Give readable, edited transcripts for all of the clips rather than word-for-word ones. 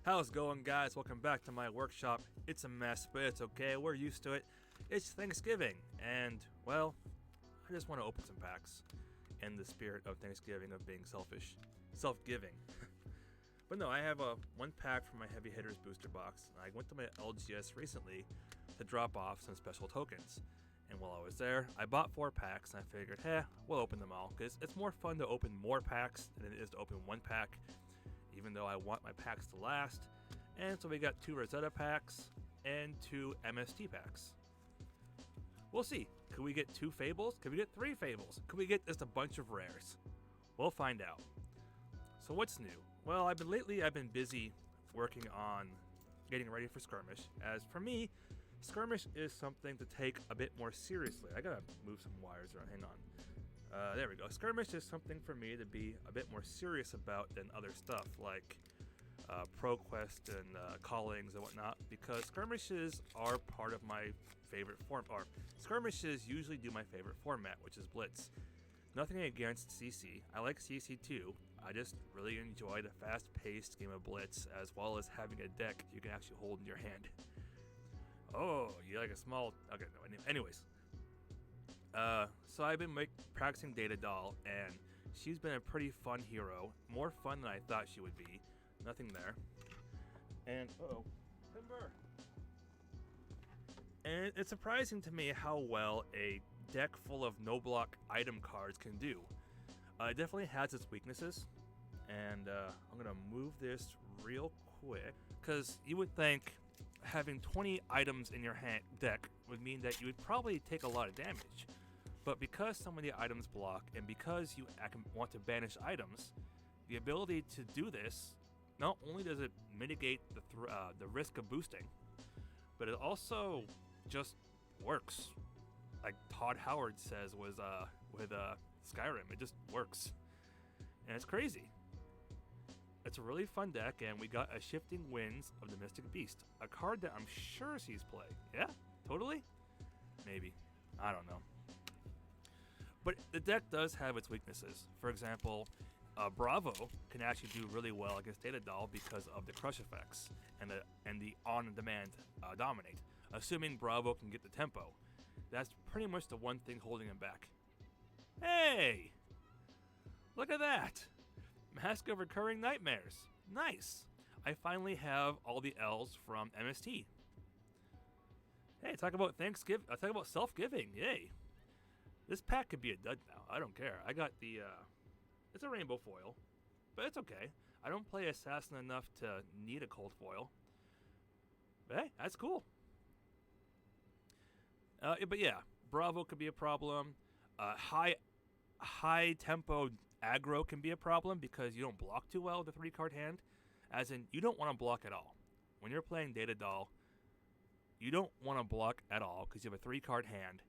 How's it going, guys? Welcome back to my workshop. It's a mess, but it's okay. We're used to it. It's Thanksgiving, and, well, I just want to open some packs in the spirit of Thanksgiving, of being selfish. Self-giving. But no, I have one pack from my Heavy Hitters booster box. I went to my LGS recently to drop off some special tokens. And while I was there, I bought 4 packs, and I figured, we'll open them all, because it's more fun to open more packs than it is to open one pack, even though I want my packs to last. And so we got 2 Rosetta packs and 2 MST packs. We'll see. Could we get 2 Fables? Could we get 3 Fables? Could we get just a bunch of rares? We'll find out. So what's new? Well, I've been busy working on getting ready for Skirmish. As for me, Skirmish is something to take a bit more seriously. I gotta move some wires around. Hang on. There we go. Skirmish is something for me to be a bit more serious about than other stuff like ProQuest and callings and whatnot, because skirmishes are part of my favorite form. Or skirmishes usually do my favorite format, which is Blitz. Nothing against CC. I like CC too. I just really enjoy the fast-paced game of Blitz, as well as having a deck you can actually hold in your hand. Oh, you like a small... Okay, no, anyways. So I've been practicing Data Doll, and she's been a pretty fun hero. More fun than I thought she would be. Nothing there. And, timber! And it's surprising to me how well a deck full of no-block item cards can do. It definitely has its weaknesses, and I'm going to move this real quick, because you would think having 20 items in your deck would mean that you would probably take a lot of damage. But because so many items block, and because you want to banish items, the ability to do this, not only does it mitigate the risk of boosting, but it also just works. Like Todd Howard says with Skyrim, it just works. And it's crazy. It's a really fun deck, and we got a Shifting Winds of the Mystic Beast, a card that I'm sure sees play. Yeah, totally? Maybe. I don't know. But the deck does have its weaknesses. For example, Bravo can actually do really well against Data Doll because of the crush effects and the on-demand dominate, assuming Bravo can get the tempo. That's pretty much the one thing holding him back. Hey! Look at that! Mask of Recurring Nightmares. Nice! I finally have all the L's from MST. Hey, talk about Thanksgiving. Talk about self-giving. Yay! This pack could be a dud now. I don't care. I got the, it's a rainbow foil, but it's okay. I don't play Assassin enough to need a cold foil. But hey, that's cool. But yeah, Bravo could be a problem. High tempo aggro can be a problem because you don't block too well with a 3-card hand. As in, you don't want to block at all. When you're playing Data Doll, you don't want to block at all because you have a 3-card hand.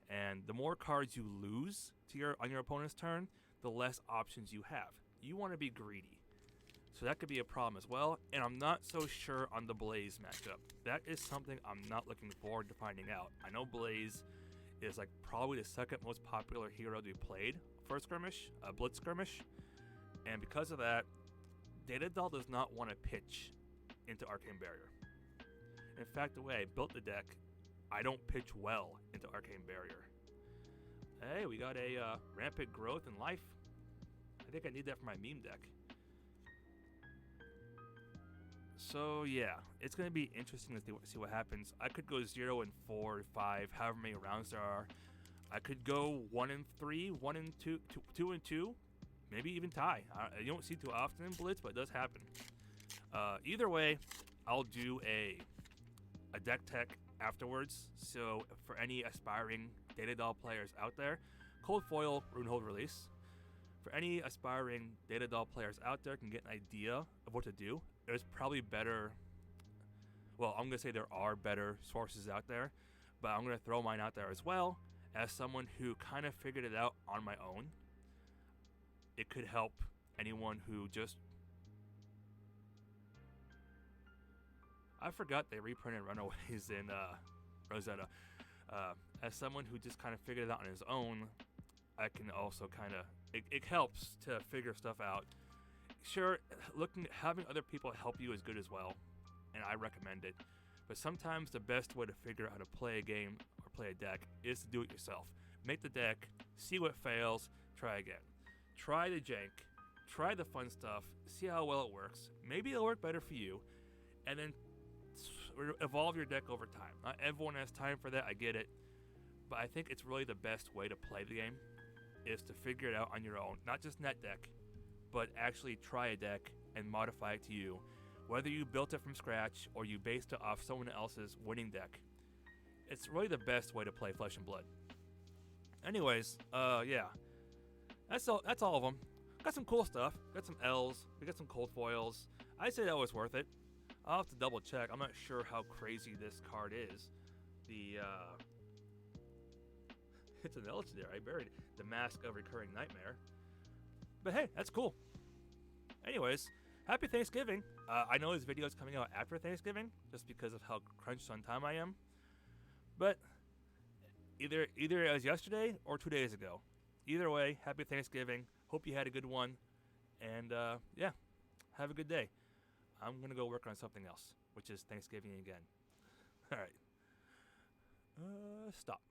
And the more cards you lose on your opponent's turn, the less options you have. You want to be greedy. So that could be a problem as well. And I'm not so sure on the Blaze matchup. That is something I'm not looking forward to finding out. I know Blaze is like probably the second most popular hero to be played for Skirmish, Blitz Skirmish. And because of that, Data Doll does not want to pitch into Arcane Barrier. In fact, the way I built the deck, I don't pitch well into Arcane Barrier. Hey, we got a Rampant Growth and Life. I think I need that for my meme deck. So yeah, it's going to be interesting to see what happens. I could go 0 and 4, 5, however many rounds there are. I could go 1 and 3, 1 and 2, 2 and 2, maybe even tie. You don't see too often in Blitz, but it does happen. Either way, I'll do a deck tech afterwards. So for any aspiring Data Doll players out there, Cold Foil Runehold Release. For any aspiring Data Doll players out there can get an idea of what to do, there's probably better, well, I'm going to say there are better sources out there, but I'm going to throw mine out there as well. As someone who kind of figured it out on my own, it could help anyone who just... I forgot they reprinted Runaways in Rosetta. As someone who just kind of figured it out on his own, I can also kind of... It helps to figure stuff out sure, having other people help you is good as well, and I recommend it. But sometimes the best way to figure out how to play a game or play a deck is to do it yourself. Make the deck, see what fails, try again. Try the jank, try the fun stuff, see how well it works. Maybe it'll work better for you, and then evolve your deck over time. Not everyone has time for that, I get it. But I think it's really the best way to play the game is to figure it out on your own. Not just net deck, but actually try a deck and modify it to you. Whether you built it from scratch or you based it off someone else's winning deck. It's really the best way to play Flesh and Blood. Anyways, yeah. That's all of them. Got some cool stuff. Got some L's. We got some cold foils. I'd say that was worth it. I'll have to double check. I'm not sure how crazy this card is. It's an legendary. I buried the Mask of Recurring Nightmare. But hey, that's cool. Anyways, happy Thanksgiving. I know this video is coming out after Thanksgiving, just because of how crunched on time I am. But either it was yesterday or 2 days ago. Either way, happy Thanksgiving. Hope you had a good one. And yeah, have a good day. I'm going to go work on something else, which is Thanksgiving again. All right. Stop.